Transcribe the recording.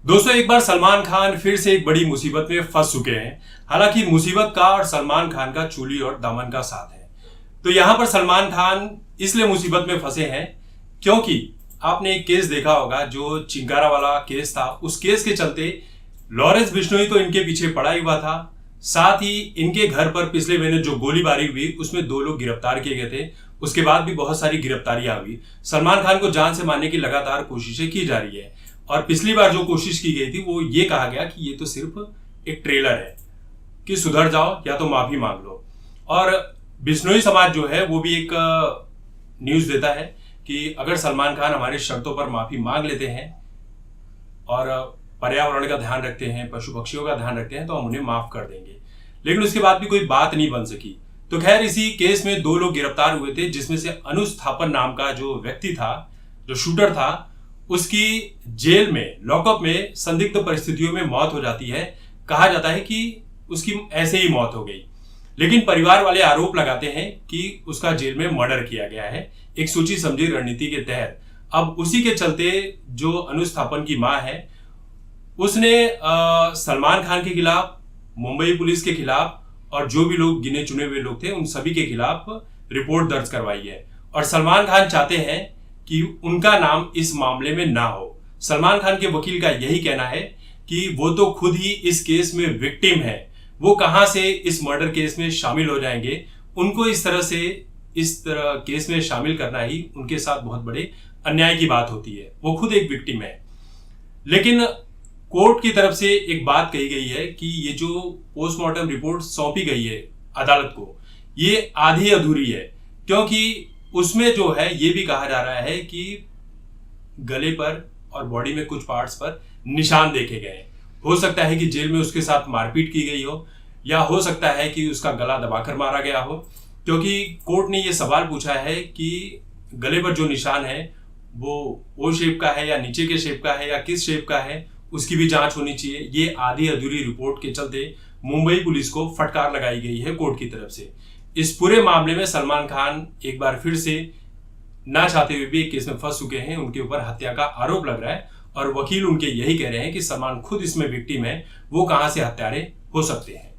दोस्तों, एक बार सलमान खान फिर से एक बड़ी मुसीबत में फंस चुके हैं। हालांकि मुसीबत का और सलमान खान का चूली और दामन का साथ है। तो यहां पर सलमान खान इसलिए मुसीबत में फंसे हैं क्योंकि आपने एक केस देखा होगा, जो चिंकारा वाला केस था। उस केस के चलते लॉरेंस बिश्नोई तो इनके पीछे पड़ा ही हुआ था। साथ ही इनके घर पर पिछले महीने जो गोलीबारी हुई उसमें 2 लोग गिरफ्तार किए गए थे। उसके बाद भी बहुत सारी गिरफ्तारियां हुई। सलमान खान को जान से मारने की लगातार कोशिशें की जा रही है। और पिछली बार जो कोशिश की गई थी वो ये कहा गया कि ये तो सिर्फ एक ट्रेलर है कि सुधर जाओ या तो माफी मांग लो। और बिश्नोई समाज जो है वो भी एक न्यूज देता है कि अगर सलमान खान हमारी शर्तों पर माफी मांग लेते हैं और पर्यावरण का ध्यान रखते हैं, पशु पक्षियों का ध्यान रखते हैं, तो हम उन्हें माफ कर देंगे। लेकिन उसके बाद भी कोई बात नहीं बन सकी। तो खैर, इसी केस में 2 लोग गिरफ्तार हुए थे, जिसमें से अनुज थापर नाम का जो व्यक्ति था, जो शूटर था, उसकी जेल में, लॉकअप में संदिग्ध परिस्थितियों में मौत हो जाती है। कहा जाता है कि उसकी ऐसे ही मौत हो गई। लेकिन परिवार वाले आरोप लगाते हैं कि उसका जेल में मर्डर किया गया है, एक सोची समझी रणनीति के तहत। अब उसी के चलते जो अनुज थापर की मां है, उसने सलमान खान के खिलाफ, मुंबई पुलिस के खिलाफ और जो भी लोग गिने चुने हुए लोग थे उन सभी के खिलाफ रिपोर्ट दर्ज करवाई है। और सलमान खान चाहते हैं कि उनका नाम इस मामले में ना हो। सलमान खान के वकील का यही कहना है कि वो तो खुद ही इस केस में विक्टिम है, वो कहां से इस मर्डर केस में शामिल हो जाएंगे। उनको इस तरह केस में शामिल करना ही उनके साथ बहुत बड़े अन्याय की बात होती है। वो खुद एक विक्टिम है। लेकिन कोर्ट की तरफ से एक बात कही गई है कि ये जो पोस्टमार्टम रिपोर्ट सौंपी गई है अदालत को, ये आधी अधूरी है, क्योंकि उसमें जो है ये भी कहा जा रहा है कि गले पर और बॉडी में कुछ पार्ट्स पर निशान देखे गए। हो सकता है कि जेल में उसके साथ मारपीट की गई हो, या हो सकता है कि उसका गला दबाकर मारा गया हो। क्योंकि कोर्ट ने ये सवाल पूछा है कि गले पर जो निशान है वो ओ शेप का है या नीचे के शेप का है या किस शेप का है, उसकी भी जांच होनी चाहिए। ये आधी अधूरी रिपोर्ट के चलते मुंबई पुलिस को फटकार लगाई गई है कोर्ट की तरफ से। इस पूरे मामले में सलमान खान एक बार फिर से ना चाहते हुए भी एक केस में फंस चुके हैं। उनके ऊपर हत्या का आरोप लग रहा है और वकील उनके यही कह रहे हैं कि सलमान खुद इसमें विक्टिम है, वो कहां से हत्यारे हो सकते हैं।